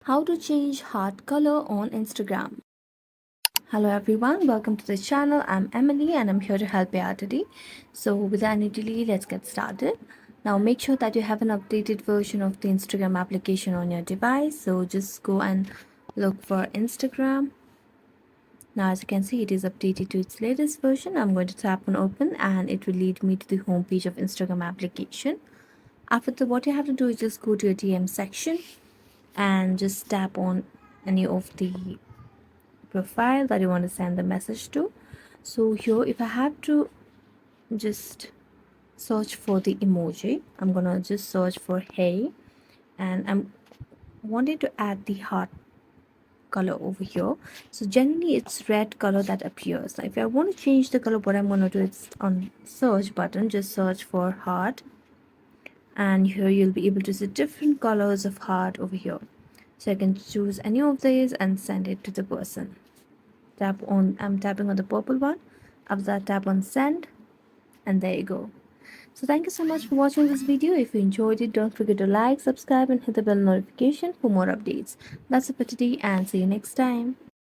How to change heart color on Instagram. Hello everyone, welcome to the channel. I'm Emily and I'm here to help you out today. So without any delay, let's get started. Now make sure that you have an updated version of the Instagram application on your device. So just go and look for Instagram. Now as you can see, it is updated to its latest version. I'm going to tap on open and it will lead me to the home page of Instagram application. After that, what you have to do is just go to your DM section and just tap on any of the profile that you want to send the message to. So here, if I have to just search for the emoji, I'm gonna just search for hey, and I'm wanting to add the heart color over here. So generally it's red color that appears. Now if I want to change the color, what I'm going to do is on search button, just search for heart, and here you'll be able to see different colors of heart over here. So I can choose any of these and send it to the person. I'm tapping on the purple one. After that, tap on send, and there you go. So thank you so much for watching this video. If you enjoyed it, don't forget to like, subscribe and hit the bell notification for more updates. That's it for today, and see you next time.